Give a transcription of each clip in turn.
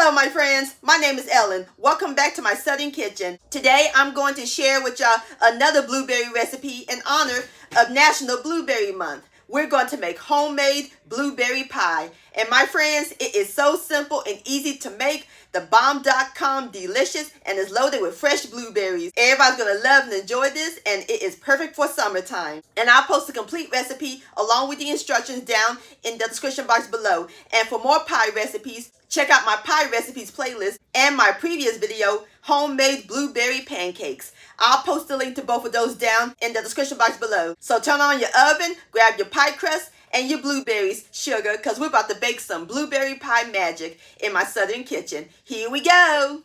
Hello my friends, my name is Ellen. Welcome back to my Southern Kitchen. Today I'm going to share with y'all another blueberry recipe in honor of National Blueberry Month. We're going to make homemade blueberry pie. And my friends, it is so simple and easy to make. The bomb.com delicious and is loaded with fresh blueberries. Everybody's going to love and enjoy this, and it is perfect for summertime. And I'll post a complete recipe along with the instructions down in the description box below. And for more pie recipes, check out my pie recipes playlist and my previous video, homemade blueberry pancakes. I'll post a link to both of those down in the description box below. So turn on your oven, grab your pie crust and your blueberries, sugar, because we're about to bake some blueberry pie magic in my Southern Kitchen. Here we go.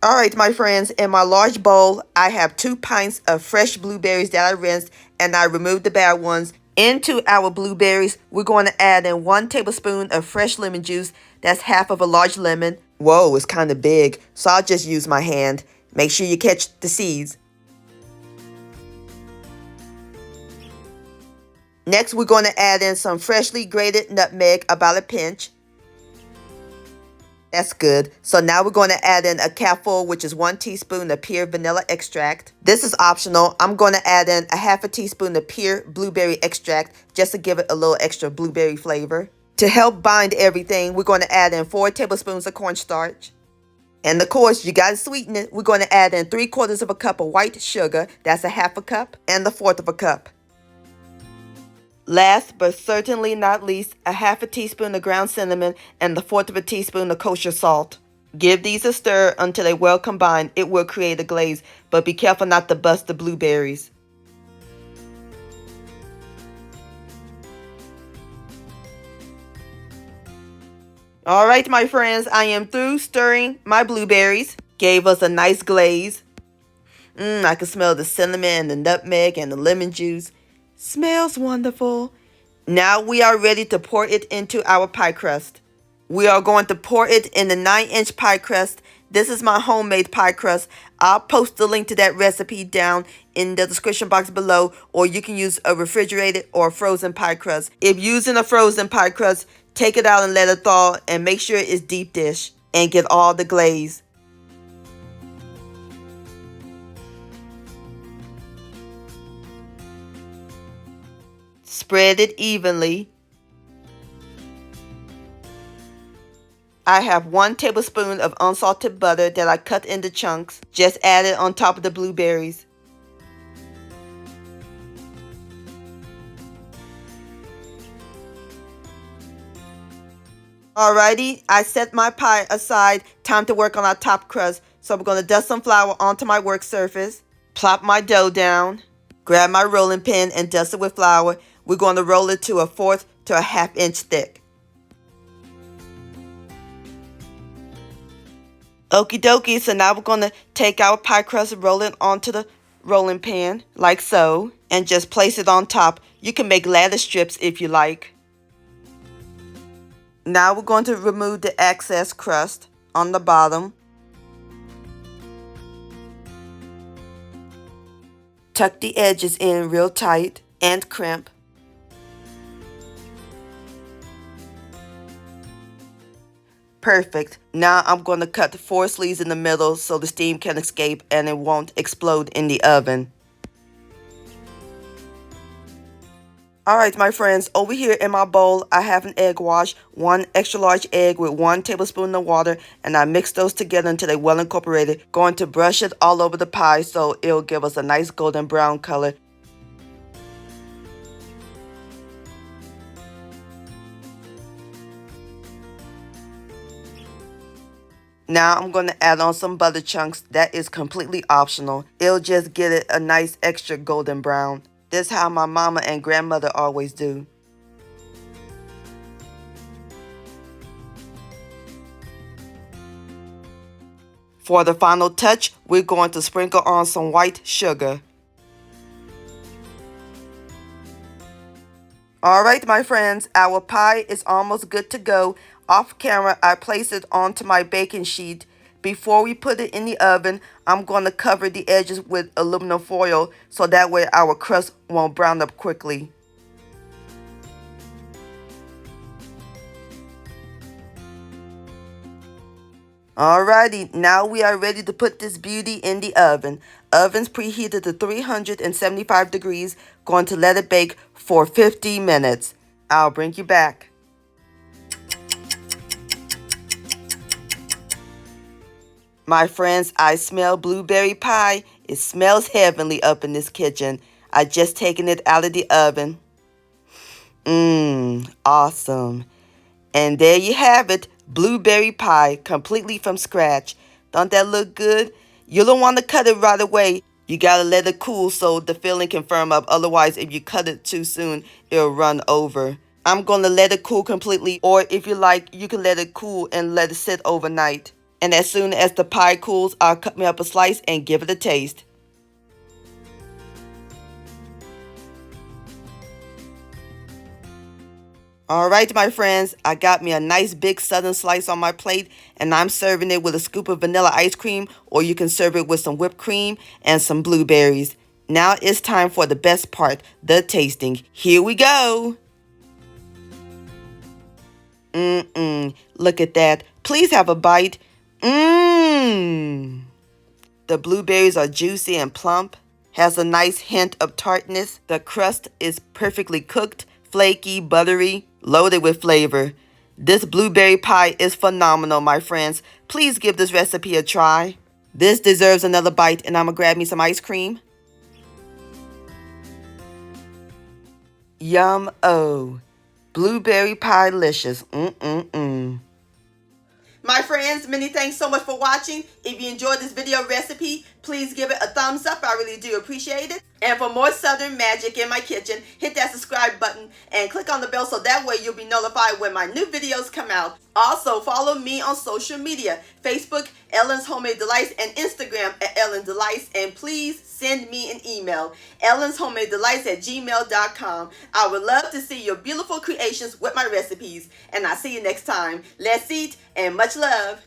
Alright my friends, in my large bowl, I have 2 pints of fresh blueberries that I rinsed and I removed the bad ones. Into our blueberries, we're going to add in 1 tablespoon of fresh lemon juice. That's half of a large lemon. Whoa, it's kind of big, so I'll just use my hand. Make sure you catch the seeds. Next, we're going to add in some freshly grated nutmeg, about a pinch. That's good. So now we're going to add in a cupful, which is 1 teaspoon of pure vanilla extract. This is optional. I'm going to add in a half a teaspoon of pure blueberry extract just to give it a little extra blueberry flavor. To help bind everything, we're going to add in 4 tablespoons of cornstarch. And of course, you got to sweeten it. We're going to add in 3/4 of a cup of white sugar. That's a half a cup and the 1/4 of a cup. Last but certainly not least, a half a teaspoon of ground cinnamon and the 1/4 of a teaspoon of kosher salt. Give these a stir until they well combine. It will create a glaze, but be careful not to bust the blueberries. Alright my friends, I am through stirring my blueberries. Gave us a nice glaze. I can smell the cinnamon and the nutmeg and the lemon juice. Smells wonderful. Now we are ready to pour it into our pie crust. We are going to pour it in the 9-inch pie crust. This is my homemade pie crust. I'll post the link to that recipe down in the description box below, or you can use a refrigerated or frozen pie crust. If using a frozen pie crust, take it out and let it thaw and make sure it's deep dish and get all the glaze. Spread it evenly. I have 1 tablespoon of unsalted butter that I cut into chunks. Just add it on top of the blueberries. Alrighty, I set my pie aside. Time to work on our top crust. So I'm going to dust some flour onto my work surface. Plop my dough down. Grab my rolling pin and dust it with flour. We're going to roll it to a 1/4 to a 1/2 inch thick. Okie dokie, so now we're going to take our pie crust and roll it onto the rolling pin, like so, and just place it on top. You can make ladder strips if you like. Now we're going to remove the excess crust on the bottom. Tuck the edges in real tight and crimp. Perfect. Now I'm going to cut 4 sleeves in the middle so the steam can escape and it won't explode in the oven. Alright my friends, over here in my bowl I have an egg wash, 1 extra large egg with 1 tablespoon of water, and I mix those together until they're well incorporated. Going to brush it all over the pie so it'll give us a nice golden brown color. Now I'm going to add on some butter chunks. That is completely optional. It'll just get it a nice extra golden brown. This is how my mama and grandmother always do. For the final touch, we're going to sprinkle on some white sugar. Alright my friends, our pie is almost good to go. Off camera, I place it onto my baking sheet. Before we put it in the oven, I'm going to cover the edges with aluminum foil so that way our crust won't brown up quickly. Alrighty, now we are ready to put this beauty in the oven. Oven's preheated to 375 degrees. Going to let it bake for 50 minutes. I'll bring you back. My friends, I smell blueberry pie. It smells heavenly up in this kitchen. I just taken it out of the oven. Awesome. And there you have it, blueberry pie, completely from scratch. Don't that look good? You don't want to cut it right away. You gotta let it cool so the filling can firm up. Otherwise, if you cut it too soon, it'll run over. I'm gonna let it cool completely, or if you like, you can let it cool and let it sit overnight. And as soon as the pie cools, I'll cut me up a slice and give it a taste. Alright, my friends, I got me a nice big southern slice on my plate, and I'm serving it with a scoop of vanilla ice cream, or you can serve it with some whipped cream and some blueberries. Now it's time for the best part, the tasting. Here we go! Look at that. Please have a bite. The blueberries are juicy and plump, has a nice hint of tartness. The crust is perfectly cooked, flaky, buttery, loaded with flavor. This blueberry pie is phenomenal, my friends. Please give this recipe a try. This deserves another bite, and I'm gonna grab me some ice cream. Yum-o. Blueberry pie-licious. My friends, many thanks so much for watching. If you enjoyed this video recipe, please give it a thumbs up. I really do appreciate it. And for more Southern magic in my kitchen, hit that subscribe button and click on the bell so that way you'll be notified when my new videos come out. Also, follow me on social media, Facebook, Ellen's Homemade Delights, and Instagram at Ellen Delights. And please send me an email, ellenshomemadedelights@gmail.com. I would love to see your beautiful creations with my recipes. And I'll see you next time. Let's eat and much love.